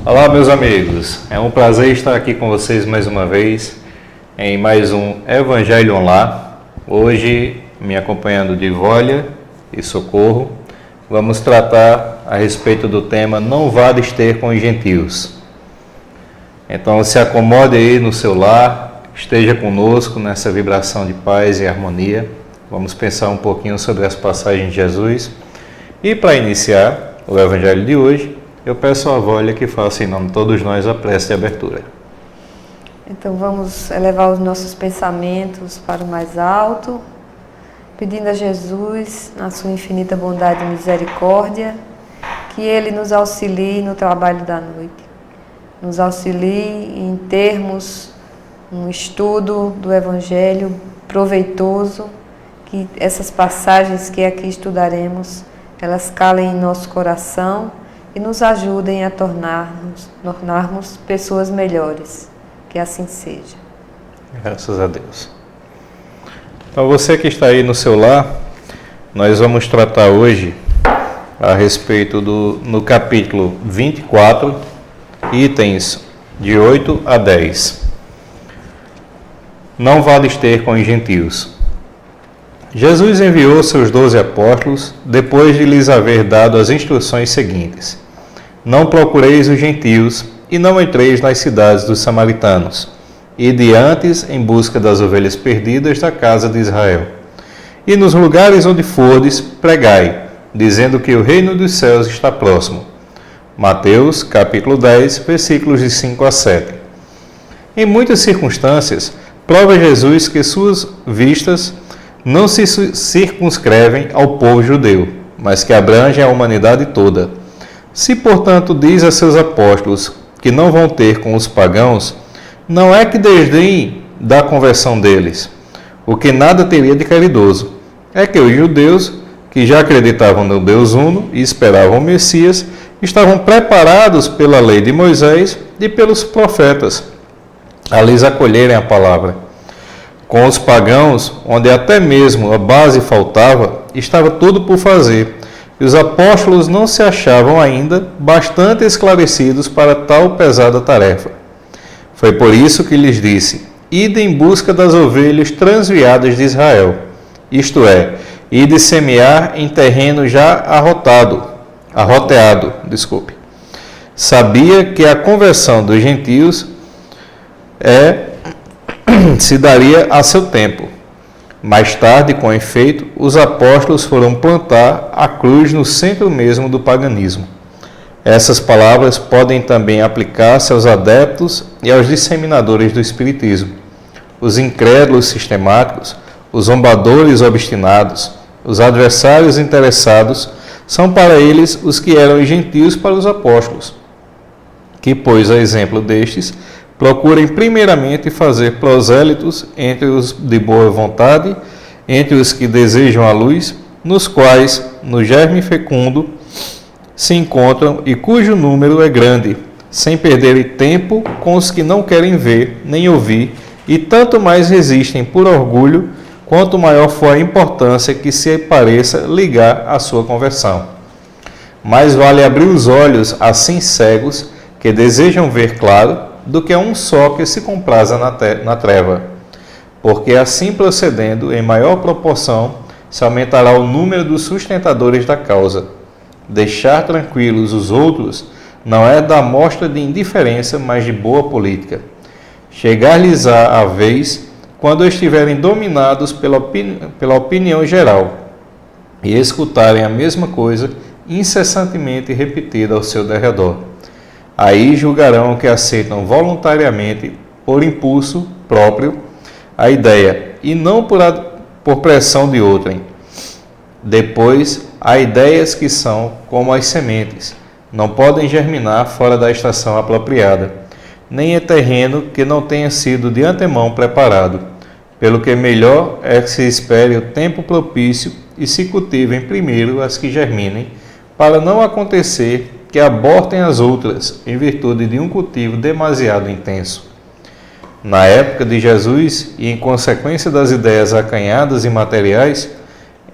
Olá, meus amigos, é um prazer estar aqui com vocês mais uma vez em mais um Evangelho Online. Hoje, me acompanhando de Vólia e Socorro, vamos tratar a respeito do tema Não vades ter com os gentios. Então, se acomode aí no seu lar, esteja conosco nessa vibração de paz e harmonia. Vamos pensar um pouquinho sobre as passagens de Jesus. E para iniciar o Evangelho de hoje, eu peço à Vólia que faça em nome de todos nós a prece de abertura. Então vamos elevar os nossos pensamentos para o mais alto, pedindo a Jesus, na sua infinita bondade e misericórdia, que Ele nos auxilie no trabalho da noite, nos auxilie em termos um estudo do Evangelho proveitoso, que essas passagens que aqui estudaremos, elas calem em nosso coração e nos ajudem a tornarmos pessoas melhores. Que assim seja. Graças a Deus. Então, você que está aí no seu lar, nós vamos tratar hoje a respeito no capítulo 24, itens de 8 a 10. Não vales ter com os gentios. Jesus enviou seus 12 apóstolos, depois de lhes haver dado as instruções seguintes: Não procureis os gentios, e não entreis nas cidades dos samaritanos. Ide antes em busca das ovelhas perdidas da casa de Israel. E nos lugares onde fordes, pregai, dizendo que o reino dos céus está próximo. Mateus, capítulo 10, versículos de 5 a 7. Em muitas circunstâncias, prova Jesus que suas vistas não se circunscrevem ao povo judeu, mas que abrangem a humanidade toda. Se, portanto, diz a seus apóstolos que não vão ter com os pagãos, não é que desdenhem da conversão deles, o que nada teria de caridoso. É que os judeus, que já acreditavam no Deus uno e esperavam o Messias, estavam preparados pela lei de Moisés e pelos profetas a lhes acolherem a palavra. Com os pagãos, onde até mesmo a base faltava, estava tudo por fazer, e os apóstolos não se achavam ainda bastante esclarecidos para tal pesada tarefa. Foi por isso que lhes disse: Ide em busca das ovelhas transviadas de Israel, isto é, ide semear em terreno já arroteado. Sabia que a conversão dos gentios se daria a seu tempo. Mais tarde, com efeito, os apóstolos foram plantar a cruz no centro mesmo do paganismo. Essas palavras podem também aplicar-se aos adeptos e aos disseminadores do espiritismo. Os incrédulos sistemáticos, os zombadores obstinados, os adversários interessados, são para eles os que eram gentios para os apóstolos, que, pois, a exemplo destes, procurem primeiramente fazer prosélitos entre os de boa vontade, entre os que desejam a luz, nos quais, no germe fecundo, se encontram e cujo número é grande, sem perderem tempo com os que não querem ver nem ouvir, e tanto mais resistem por orgulho, quanto maior for a importância que se pareça ligar à sua conversão. Mais vale abrir os olhos assim cegos, que desejam ver claro, do que um só que se compraza na treva. Porque assim procedendo, em maior proporção, se aumentará o número dos sustentadores da causa. Deixar tranquilos os outros não é da mostra de indiferença, mas de boa política. Chegar-lhes-á a vez quando estiverem dominados pela opinião geral e escutarem a mesma coisa incessantemente repetida ao seu derredor. Aí julgarão que aceitam voluntariamente, por impulso próprio, a ideia, e não por pressão de outrem. Depois, há ideias que são como as sementes, não podem germinar fora da estação apropriada, nem é terreno que não tenha sido de antemão preparado, pelo que melhor é que se espere o tempo propício e se cultivem primeiro as que germinem, para não acontecer que abortem as outras, em virtude de um cultivo demasiado intenso. Na época de Jesus, e em consequência das ideias acanhadas e materiais,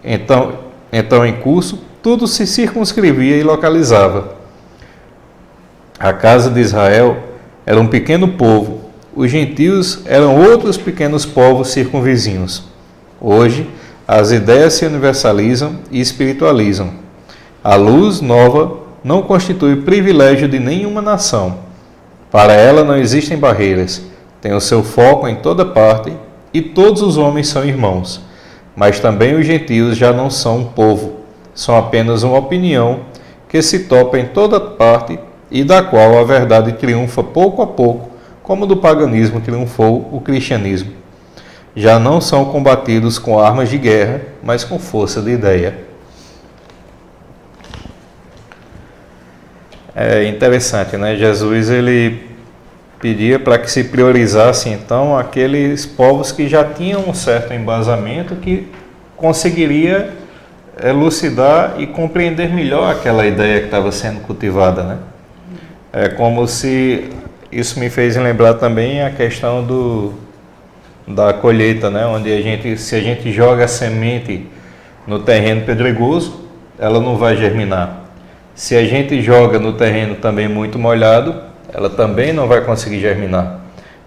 então em curso, tudo se circunscrevia e localizava. A casa de Israel era um pequeno povo. Os gentios eram outros pequenos povos circunvizinhos. Hoje, as ideias se universalizam e espiritualizam. A luz nova não constitui privilégio de nenhuma nação. Para ela não existem barreiras. Tem o seu foco em toda parte e todos os homens são irmãos. Mas também os gentios já não são um povo. São apenas uma opinião que se topa em toda parte e da qual a verdade triunfa pouco a pouco, como do paganismo triunfou o cristianismo. Já não são combatidos com armas de guerra, mas com força de ideia. É interessante, né? Jesus ele pedia para que se priorizasse então aqueles povos que já tinham um certo embasamento, que conseguiria elucidar e compreender melhor aquela ideia que estava sendo cultivada, né? É como se isso me fez lembrar também a questão da colheita, né? Onde se a gente joga a semente no terreno pedregoso, ela não vai germinar. Se a gente joga no terreno também muito molhado, ela também não vai conseguir germinar.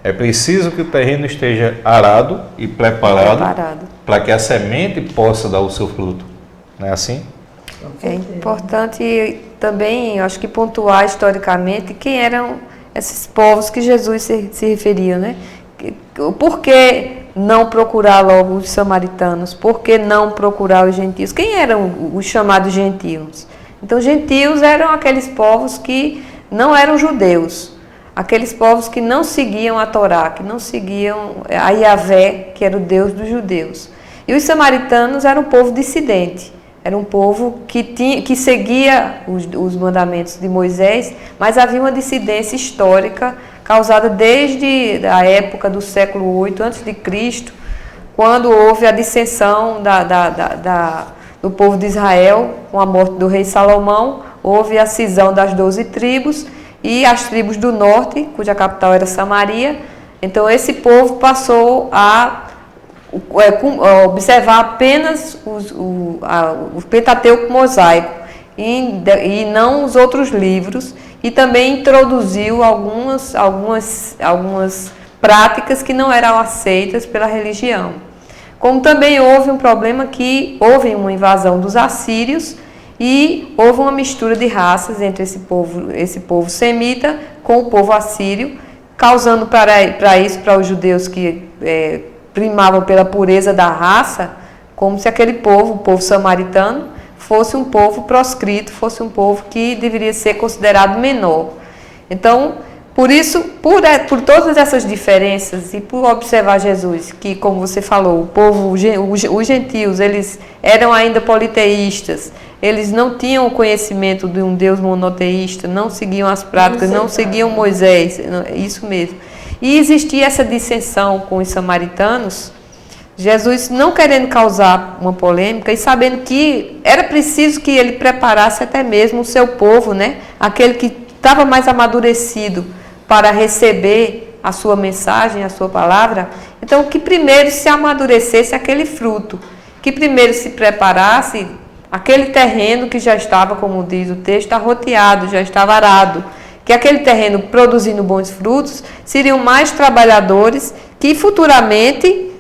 É preciso que o terreno esteja arado e preparado para que a semente possa dar o seu fruto. Não é assim? É importante também, acho que pontuar historicamente quem eram esses povos que Jesus se referia, né? Por que não procurar logo os samaritanos? Por que não procurar os gentios? Quem eram os chamados gentios? Então, gentios eram aqueles povos que não eram judeus, aqueles povos que não seguiam a Torá, que não seguiam a Yahvé, que era o Deus dos judeus. E os samaritanos eram um povo dissidente, era um povo que seguia os mandamentos de Moisés, mas havia uma dissidência histórica causada desde a época do século 8 a.C., quando houve a dissensão do povo de Israel, com a morte do rei Salomão, houve a cisão das 12 tribos e as tribos do norte, cuja capital era Samaria. Então esse povo passou a observar apenas o Pentateuco mosaico e não os outros livros, e também introduziu algumas práticas que não eram aceitas pela religião. Como também houve um problema que houve uma invasão dos assírios e houve uma mistura de raças entre esse povo semita com o povo assírio, causando para os judeus que primavam pela pureza da raça, como se aquele povo, o povo samaritano, fosse um povo proscrito, fosse um povo que deveria ser considerado menor. Então, por isso, por todas essas diferenças e por observar Jesus, que, como você falou, os gentios, eles eram ainda politeístas, eles não tinham o conhecimento de um Deus monoteísta, não seguiam as práticas, não seguiam Moisés, isso mesmo. E existia essa dissensão com os samaritanos, Jesus não querendo causar uma polêmica e sabendo que era preciso que ele preparasse até mesmo o seu povo, né? Aquele que estava mais amadurecido para receber a sua mensagem, a sua palavra. Então, que primeiro se amadurecesse aquele fruto, que primeiro se preparasse aquele terreno que já estava, como diz o texto, arroteado, já estava arado, que aquele terreno produzindo bons frutos, seriam mais trabalhadores que futuramente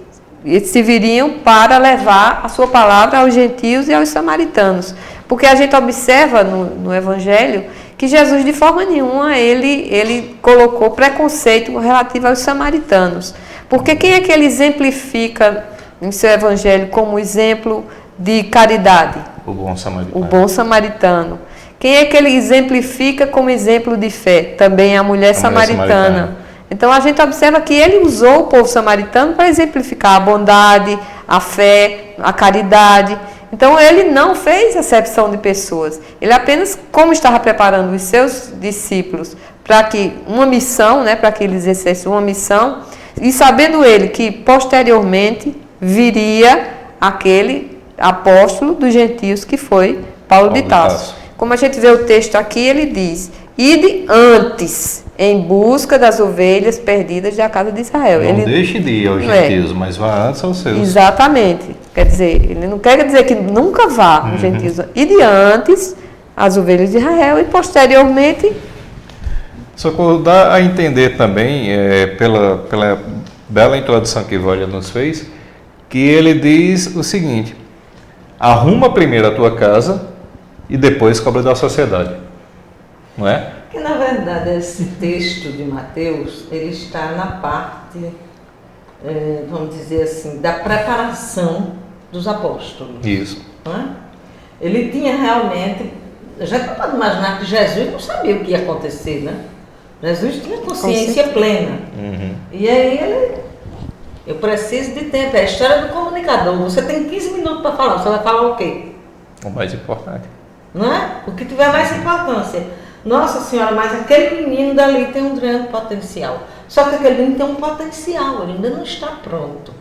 se viriam para levar a sua palavra aos gentios e aos samaritanos. Porque a gente observa no Evangelho que Jesus, de forma nenhuma, ele colocou preconceito relativo aos samaritanos. Porque quem é que ele exemplifica em seu Evangelho como exemplo de caridade? O bom samaritano. O bom samaritano. Quem é que ele exemplifica como exemplo de fé? Também a mulher samaritana. Então a gente observa que ele usou o povo samaritano para exemplificar a bondade, a fé, a caridade. Então ele não fez acepção de pessoas. Ele apenas, como estava preparando os seus discípulos para que uma missão, né, para que eles exercessem uma missão, e sabendo ele que posteriormente viria aquele apóstolo dos gentios que foi Paulo de Tarso. Como a gente vê o texto aqui, ele diz: ide antes em busca das ovelhas perdidas da casa de Israel. Não deixe de ir aos gentios, mas vá antes aos seus. Exatamente. Quer dizer, ele não quer dizer que nunca vá aos gentios. Ide antes as ovelhas de Israel e posteriormente Socorro, dá a entender também, pela bela introdução que Vólia nos fez, que ele diz o seguinte: arruma primeiro a tua casa e depois cobra da sociedade. Não é? Que na verdade esse texto de Mateus, ele está na parte, vamos dizer assim, da preparação dos apóstolos. Isso. Não é? Ele tinha realmente, já não pode imaginar que Jesus não sabia o que ia acontecer, né? Jesus tinha consciência plena. Uhum. E aí eu preciso de tempo. É a história do comunicador. Você tem 15 minutos para falar. Você vai falar o quê? O mais importante. Não é? O que tiver mais importância. Nossa Senhora, mas aquele menino dali tem um grande potencial. Só que aquele menino tem um potencial, ele ainda não está pronto.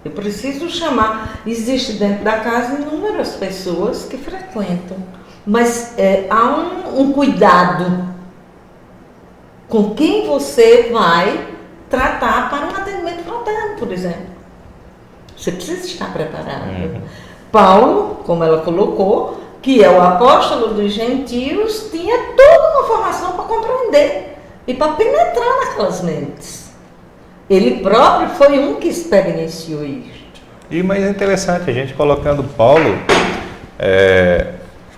Eu preciso chamar. Existe dentro da casa inúmeras pessoas que frequentam. Mas há um cuidado com quem você vai tratar para um atendimento fraterno, por exemplo. Você precisa estar preparado. Uhum. Paulo, como ela colocou, que é o apóstolo dos gentios, tinha toda uma formação para compreender e para penetrar naquelas mentes. Ele próprio foi um que experienciou isto. E mais interessante, a gente colocando Paulo,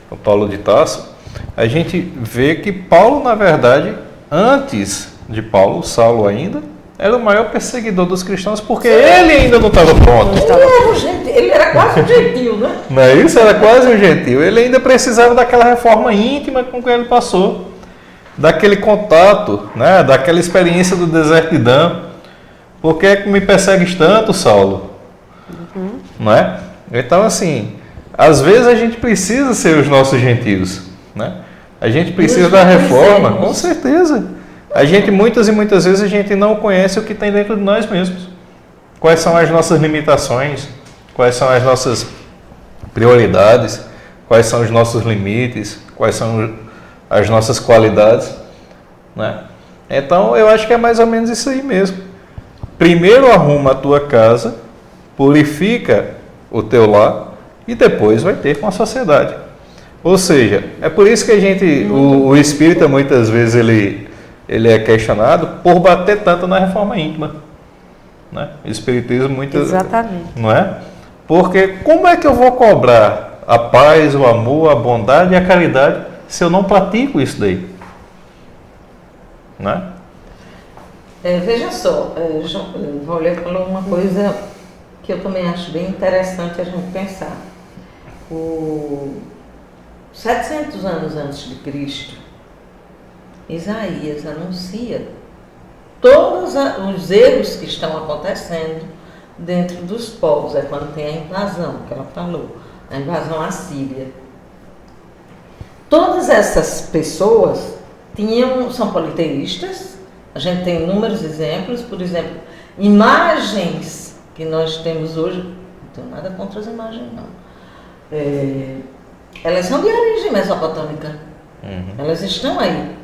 o Paulo de Tarso, a gente vê que Paulo, na verdade, antes de Paulo, Saulo ainda, era o maior perseguidor dos cristãos, porque ele ainda não estava pronto. Ele era quase um gentil, né? Não é isso? Era quase um gentil. Ele ainda precisava daquela reforma íntima com que ele passou, daquele contato, né? Daquela experiência do deserto de Dan. Por que é que me persegues tanto, Saulo? Uhum. Não é? Então, assim, às vezes a gente precisa ser os nossos gentios, né? A gente precisa da reforma, com certeza. A gente, muitas e muitas vezes, a gente não conhece o que tem dentro de nós mesmos. Quais são as nossas limitações, quais são as nossas prioridades, quais são os nossos limites, quais são as nossas qualidades, né? Então, eu acho que é mais ou menos isso aí mesmo. Primeiro arruma a tua casa, purifica o teu lar e depois vai ter com a sociedade. Ou seja, é por isso que a gente, o espírita muitas vezes ele é questionado por bater tanto na reforma íntima, né? O espiritismo muitas, exatamente, não é? Porque como é que eu vou cobrar a paz, o amor, a bondade e a caridade se eu não pratico isso daí, né? Veja só, Vólia falou uma coisa que eu também acho bem interessante a gente pensar. 700 anos antes de Cristo, Isaías anuncia todos os erros que estão acontecendo dentro dos povos. É quando tem a invasão, que ela falou, a invasão assíria. Todas essas pessoas são politeístas. A gente tem inúmeros exemplos, por exemplo, imagens que nós temos hoje, não tenho nada contra as imagens, não. Elas são de origem mesopotâmica. Elas estão aí.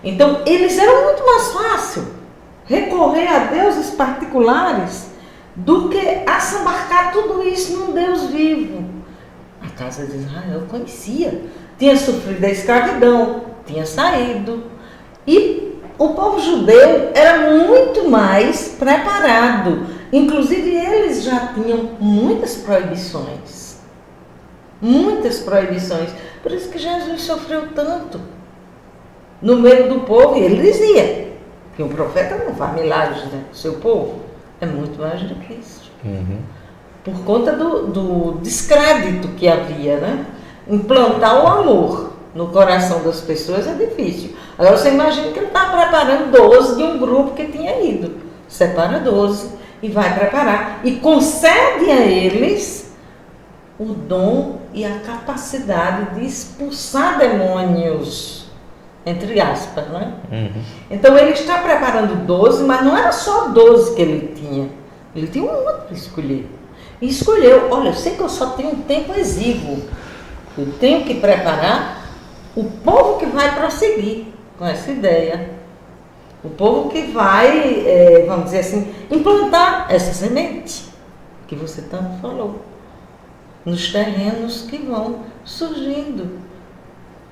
Então, eles eram muito mais fácil recorrer a deuses particulares do que assambarcar tudo isso num Deus vivo. A casa de Israel conhecia, tinha sofrido a escravidão, tinha saído. E o povo judeu era muito mais preparado. Inclusive, eles já tinham muitas proibições. Muitas proibições. Por isso que Jesus sofreu tanto no meio do povo. E ele dizia que um profeta não faz milagres dentro do seu povo. É muito mais do que isso. Por conta do descrédito que havia, né? Implantar o amor no coração das pessoas é difícil. Agora você imagina que ele está preparando 12 de um grupo que tinha ido. Separa 12 e vai preparar. E concede a eles o dom e a capacidade de expulsar demônios, entre aspas, né? Então ele está preparando 12, mas não era só 12 que ele tinha. Ele tinha um outro para escolher. E escolheu, olha, eu sei que eu só tenho um tempo exíguo. Eu tenho que preparar o povo que vai prosseguir com essa ideia. O povo que vai, vamos dizer assim, implantar essa semente que você tanto falou, nos terrenos que vão surgindo.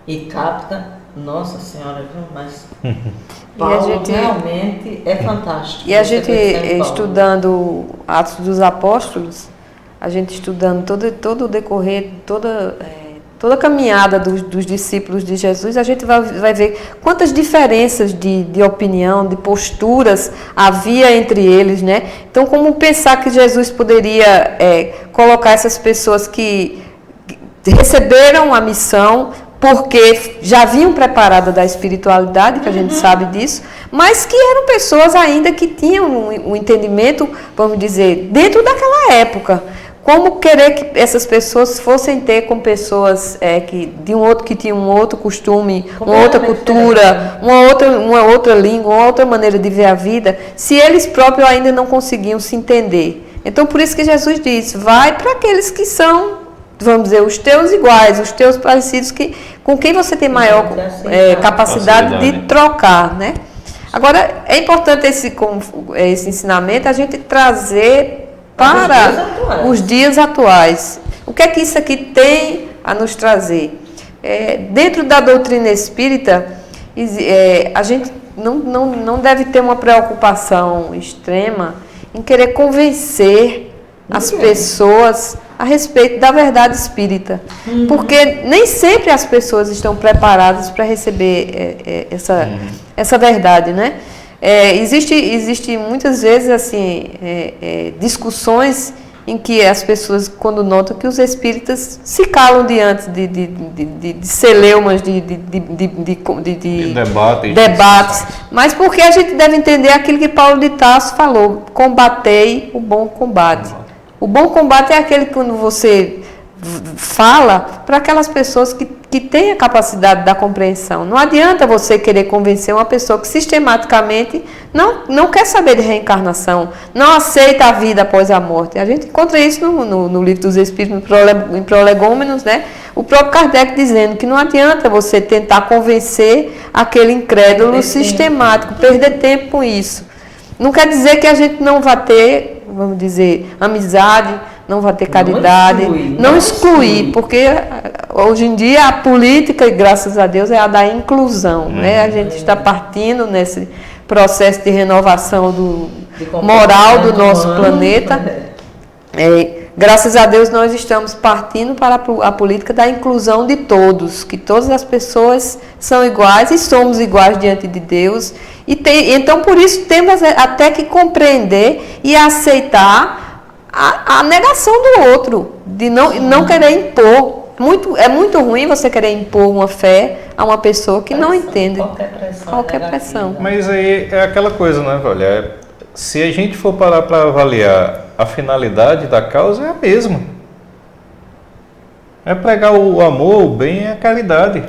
E capta Nossa Senhora, viu? Mas E Paulo a gente, realmente é fantástico. e a Você gente conhecer Paulo. estudando Atos dos Apóstolos, a gente estudando todo o decorrer, toda a caminhada dos discípulos de Jesus, a gente vai ver quantas diferenças de opinião, de posturas havia entre eles, né? Então, como pensar que Jesus poderia colocar essas pessoas que receberam a missão porque já vinham preparadas da espiritualidade, que a gente sabe disso, mas que eram pessoas ainda que tinham um entendimento, vamos dizer, dentro daquela época. Como querer que essas pessoas fossem ter com pessoas que tinham um outro costume, uma outra cultura, uma outra língua, uma outra maneira de ver a vida, se eles próprios ainda não conseguiam se entender. Então, por isso que Jesus diz, vai para aqueles que são, vamos dizer, os teus iguais, os teus parecidos, com quem você tem maior capacidade de trocar, né? Agora, é importante esse ensinamento, a gente trazer para os dias atuais. O que é que isso aqui tem a nos trazer? Dentro da doutrina espírita, a gente não deve ter uma preocupação extrema em querer convencer as pessoas a respeito da verdade espírita. Porque nem sempre as pessoas estão preparadas para receber essa verdade, né? Existe muitas vezes assim discussões em que as pessoas, quando notam que os espíritas se calam diante de celeumas, de debates, mas porque a gente deve entender aquilo que Paulo de Tarso falou: combatei o bom combate. O bom combate é aquele que, quando você fala para aquelas pessoas que têm a capacidade da compreensão. Não adianta você querer convencer uma pessoa que sistematicamente não quer saber de reencarnação, não aceita a vida após a morte. A gente encontra isso no Livro dos Espíritos, em Prolegômenos, né? O próprio Kardec dizendo que não adianta você tentar convencer aquele incrédulo sistemático, perder tempo com isso. Não quer dizer que a gente não vai ter, vamos dizer, amizade, não vai ter caridade, não excluir, porque hoje em dia a política, e graças a Deus, é a da inclusão, né? A gente está partindo nesse processo de renovação moral do nosso planeta. Graças a Deus nós estamos partindo para a política da inclusão de todos, que todas as pessoas são iguais e somos iguais diante de Deus. Então, por isso, temos até que compreender e aceitar a negação do outro, de não querer impor. É muito ruim você querer impor uma fé a uma pessoa que não entende. Qualquer pressão. Mas aí é aquela coisa, né, velho? Se a gente for parar para avaliar a finalidade da causa, é a mesma. É pregar o amor, o bem e a caridade.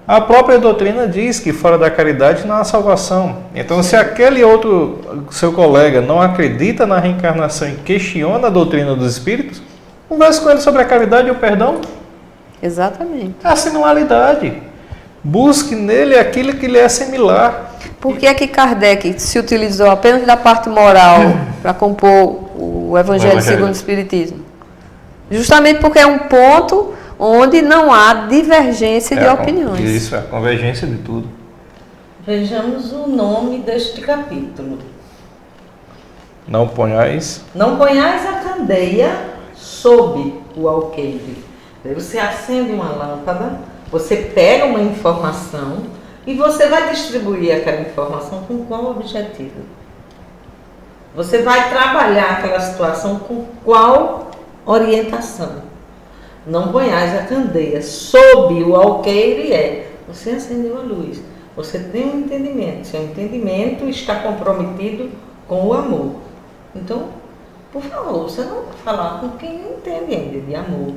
A própria doutrina diz que fora da caridade não há salvação. Então, se aquele outro, seu colega, não acredita na reencarnação e questiona a doutrina dos espíritos, converse com ele sobre a caridade e o perdão. Exatamente. A similaridade. Busque nele aquilo que lhe é similar. Por que é que Kardec se utilizou apenas da parte moral para compor o Evangelho segundo o Espiritismo? Justamente porque é um ponto onde não há divergência de opiniões. Isso, é a convergência de tudo. Vejamos o nome deste capítulo. Não ponhais a candeia sob o alqueire. Você acende uma lâmpada, você pega uma informação e você vai distribuir aquela informação com qual objetivo? Você vai trabalhar aquela situação com qual orientação? Não ponhais a candeia sob o alqueire você acendeu a luz. Você tem um entendimento. Seu entendimento está comprometido com o amor. Então, por favor, você não vai falar com quem não entende ainda de amor.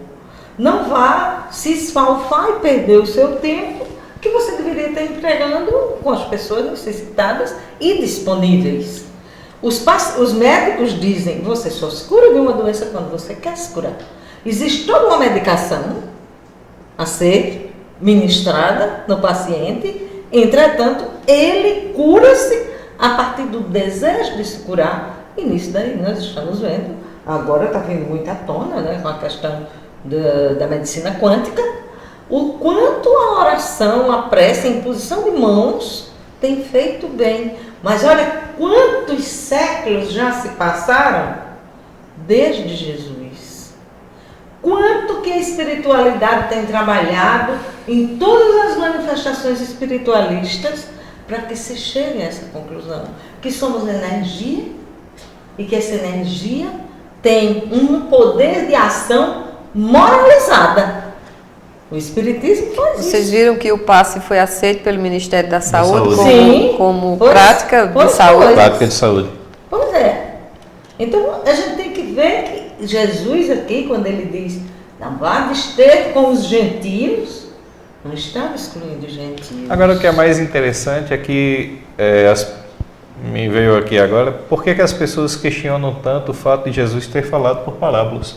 Não vá se esfalfar e perder o seu tempo que você deveria estar entregando com as pessoas necessitadas e disponíveis. Os médicos dizem, você só se cura de uma doença quando você quer se curar. Existe toda uma medicação a ser ministrada no paciente, entretanto, ele cura-se a partir do desejo de se curar. E nisso daí nós estamos vendo, agora está vindo muito à tona, né, com a questão da medicina quântica, o quanto a oração, a prece, a imposição de mãos tem feito bem. Mas olha quantos séculos já se passaram desde Jesus. Quanto que a espiritualidade tem trabalhado em todas as manifestações espiritualistas para que se chegue a essa conclusão. Que somos energia e que essa energia tem um poder de ação moralizada. O Espiritismo faz isso. Vocês viram que o passe foi aceito pelo Ministério da Saúde, Saúde. como prática de saúde? Prática de saúde. Pois é. Então a gente tem que ver que Jesus aqui, quando ele diz, não vá esteve com os gentios, não estava excluindo os gentios. Agora o que é mais interessante é que me veio aqui agora, por que as pessoas questionam tanto o fato de Jesus ter falado por parábolas?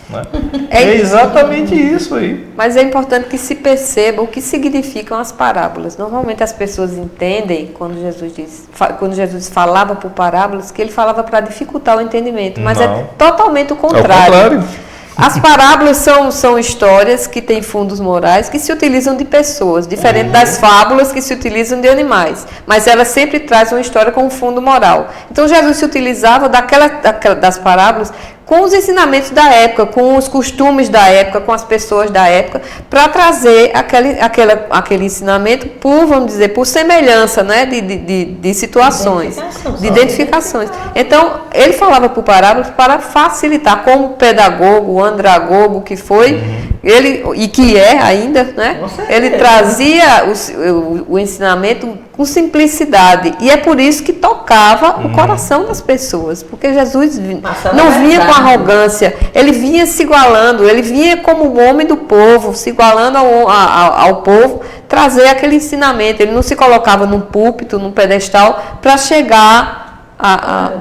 Né? É exatamente isso aí. Mas é importante que se perceba o que significam as parábolas. Normalmente as pessoas entendem, quando Jesus falava por parábolas, que ele falava para dificultar o entendimento. Mas Não. é totalmente o É o contrário. contrário. As parábolas são histórias que têm fundos morais, que se utilizam de pessoas, diferente das fábulas que se utilizam de animais. Mas elas sempre trazem uma história com um fundo moral. Então Jesus se utilizava das parábolas com os ensinamentos da época, com os costumes da época, com as pessoas da época, para trazer aquele ensinamento por, vamos dizer, por semelhança, né, de situações, de identificações. Então, ele falava por parábolas para facilitar, como pedagogo, o andragogo que foi, ele, e que é ainda, né, ele trazia o ensinamento com simplicidade, e é por isso que tocava o coração das pessoas, porque Jesus não vinha com arrogância, ele vinha se igualando, ele vinha como um homem do povo, se igualando ao povo, trazer aquele ensinamento. Ele não se colocava num púlpito, num pedestal, para chegar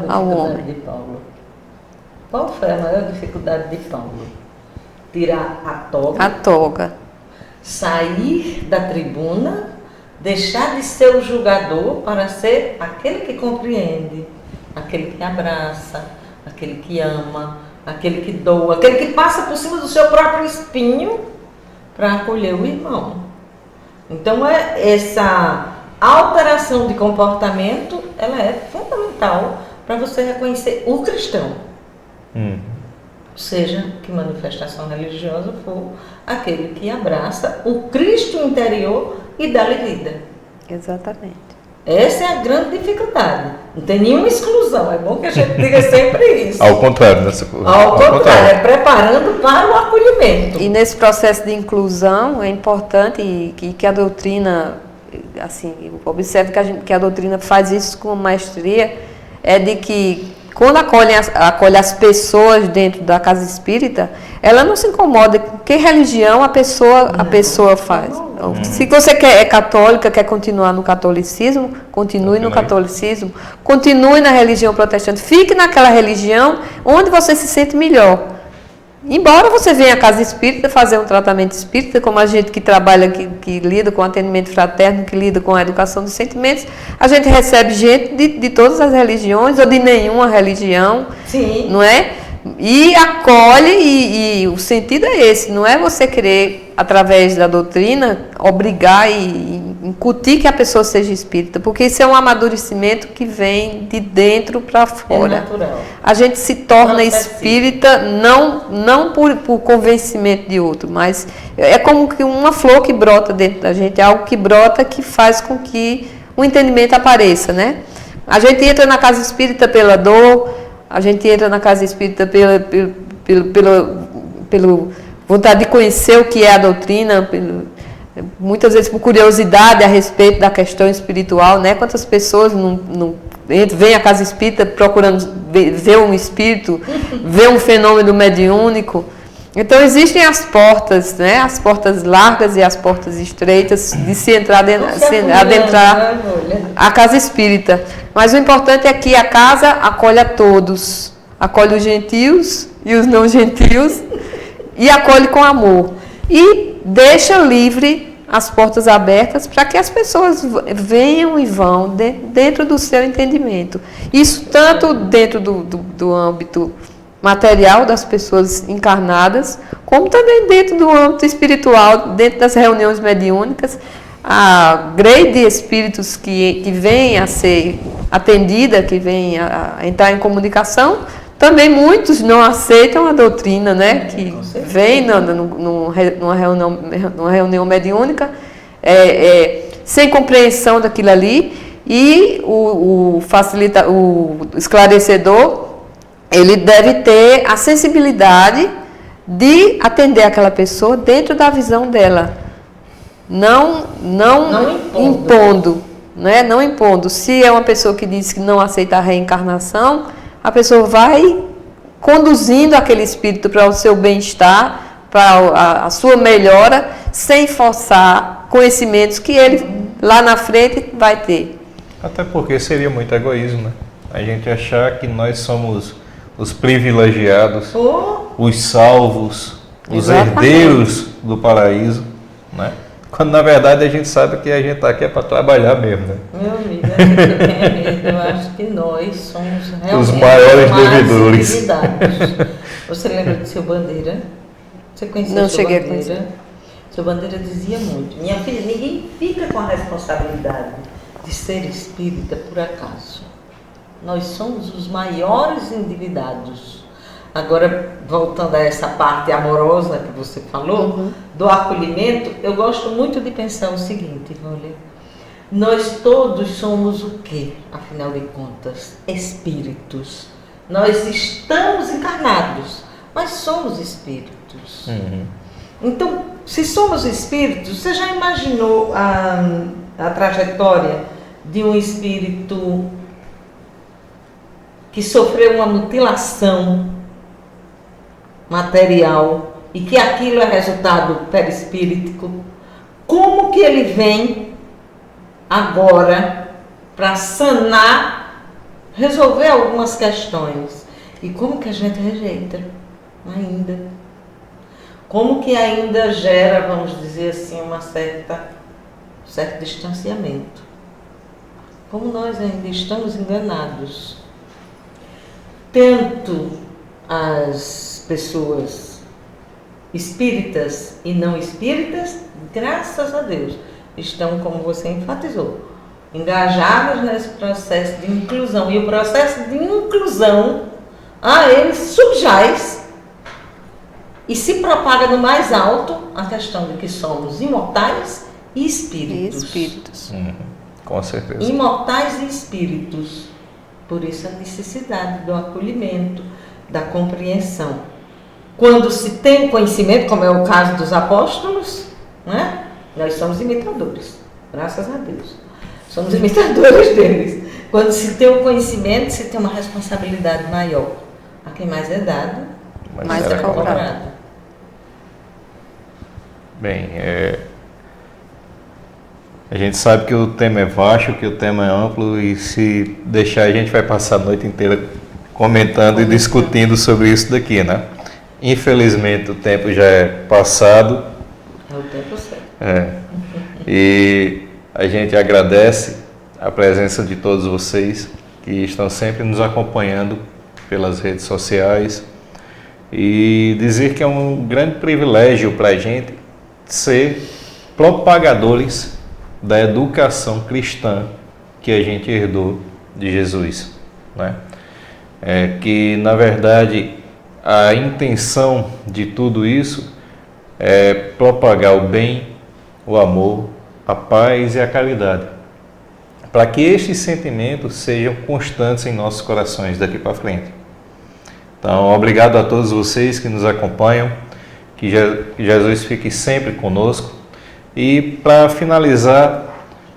ao homem. De Paulo. Qual foi a maior dificuldade de Paulo? Tirar a toga, sair da tribuna, deixar de ser o julgador para ser aquele que compreende, aquele que abraça, aquele que ama, aquele que doa, aquele que passa por cima do seu próprio espinho para acolher o irmão. Então, essa alteração de comportamento, ela é fundamental para você reconhecer o cristão. Seja que manifestação religiosa for, aquele que abraça o Cristo interior e dá-lhe vida. Exatamente. Essa é a grande dificuldade. Não tem nenhuma exclusão. É bom que a gente diga sempre isso. Ao contrário. Ao contrário, é preparando para o acolhimento. E nesse processo de inclusão é importante que a doutrina, assim, observe que a doutrina faz isso com maestria, é de que quando acolhe as pessoas dentro da casa espírita, ela não se incomoda com que religião a pessoa faz. Se você é católica, quer continuar no catolicismo, continue no catolicismo, continue na religião protestante, fique naquela religião onde você se sente melhor. Embora você venha à casa espírita fazer um tratamento espírita, como a gente que trabalha, que lida com atendimento fraterno, que lida com a educação dos sentimentos, a gente recebe gente de todas as religiões ou de nenhuma religião, Sim. Não é? E acolhe, e o sentido é esse, não é você querer, através da doutrina, obrigar e incutir que a pessoa seja espírita, porque isso é um amadurecimento que vem de dentro para fora. É natural. A gente se torna espírita não por convencimento de outro, mas é como que uma flor que brota dentro da gente, é algo que brota que faz com que o entendimento apareça, né? A gente entra na casa espírita pela dor, a gente entra na casa espírita pela vontade de conhecer o que é a doutrina, muitas vezes por curiosidade a respeito da questão espiritual, né? Quantas pessoas não vêm à casa espírita procurando ver um espírito, ver um fenômeno mediúnico. Então existem as portas, né? As portas largas e as portas estreitas de se adentrar a casa espírita. Mas o importante é que a casa acolhe a todos, acolhe os gentios e os não gentios e acolhe com amor e deixa livre as portas abertas para que as pessoas venham e vão dentro do seu entendimento. Isso tanto dentro do âmbito material das pessoas encarnadas, como também dentro do âmbito espiritual, dentro das reuniões mediúnicas, a grade de espíritos que vem a ser atendida, que vem a entrar em comunicação, também muitos não aceitam a doutrina, né? Que vem numa reunião mediúnica, sem compreensão daquilo ali, e o esclarecedor, ele deve ter a sensibilidade de atender aquela pessoa dentro da visão dela, não impondo, né? Não impondo. Se é uma pessoa que diz que não aceita a reencarnação, a pessoa vai conduzindo aquele espírito para o seu bem-estar, para a sua melhora, sem forçar conhecimentos que ele lá na frente vai ter. Até porque seria muito egoísmo, né? A gente achar que nós somos os privilegiados, os salvos, os herdeiros do paraíso, né? Quando na verdade a gente sabe que a gente está aqui para trabalhar mesmo, né? Meu amigo, eu acho que nós somos realmente os maiores devedores. Você lembra do seu Bandeira? Você conheceu Não o seu cheguei a Bandeira? conhecer. Seu Bandeira dizia muito: minha filha, ninguém fica com a responsabilidade de ser espírita por acaso. Nós somos os maiores endividados. Agora, voltando a essa parte amorosa que você falou, do acolhimento, eu gosto muito de pensar o seguinte, olha, nós todos somos o quê, afinal de contas? Espíritos. Nós estamos encarnados, mas somos espíritos. Então, se somos espíritos, você já imaginou a trajetória de um espírito que sofreu uma mutilação material e que aquilo é resultado perispíritico? Como que ele vem agora para sanar, resolver algumas questões? E como que a gente rejeita ainda? Como que ainda gera, vamos dizer assim, um certo distanciamento? Como nós ainda estamos enganados. Tanto as pessoas espíritas e não espíritas, graças a Deus, estão, como você enfatizou, engajadas nesse processo de inclusão. E o processo de inclusão, ele subjaz e se propaga no mais alto a questão de que somos imortais e espíritos. Com certeza. Imortais e espíritos. Por isso a necessidade do acolhimento, da compreensão. Quando se tem conhecimento, como é o caso dos apóstolos, né? Nós somos imitadores, graças a Deus. Somos imitadores deles. Quando se tem o conhecimento, se tem uma responsabilidade maior. A quem mais é dado, mais é cobrado. Bem, a gente sabe que o tema é vasto, que o tema é amplo, e se deixar a gente vai passar a noite inteira comentando e discutindo sobre isso daqui, né? Infelizmente o tempo já é passado. É o tempo certo. E a gente agradece a presença de todos vocês que estão sempre nos acompanhando pelas redes sociais, e dizer que é um grande privilégio para a gente ser propagadores da educação cristã que a gente herdou de Jesus, né? Que na verdade a intenção de tudo isso é propagar o bem, o amor, a paz e a caridade, para que estes sentimentos sejam constantes em nossos corações daqui para frente. Então, obrigado a todos vocês que nos acompanham, que Jesus fique sempre conosco. E para finalizar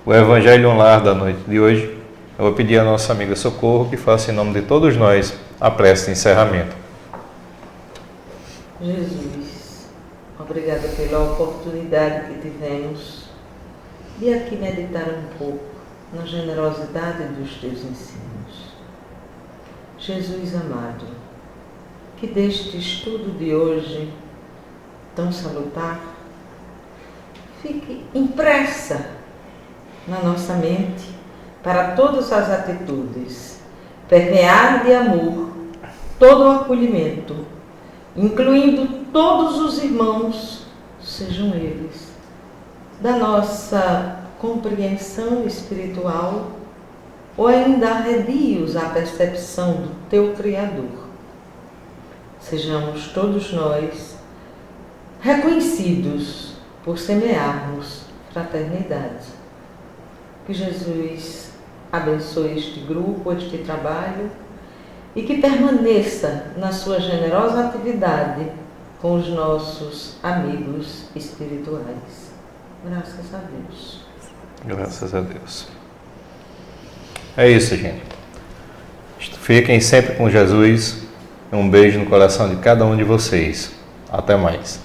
o Evangelho Online da noite de hoje, eu vou pedir à nossa amiga Socorro que faça em nome de todos nós a prece de encerramento. Jesus, obrigada pela oportunidade que tivemos de aqui meditar um pouco na generosidade dos teus ensinos. Jesus amado, que deste estudo de hoje tão salutar fique impressa na nossa mente para todas as atitudes, permear de amor todo o acolhimento, incluindo todos os irmãos, sejam eles da nossa compreensão espiritual ou ainda arredios à percepção do teu Criador. Sejamos todos nós reconhecidos por semearmos fraternidade. Que Jesus abençoe este grupo, este trabalho e que permaneça na sua generosa atividade com os nossos amigos espirituais. Graças a Deus. Graças a Deus. É isso, gente. Fiquem sempre com Jesus. Um beijo no coração de cada um de vocês. Até mais.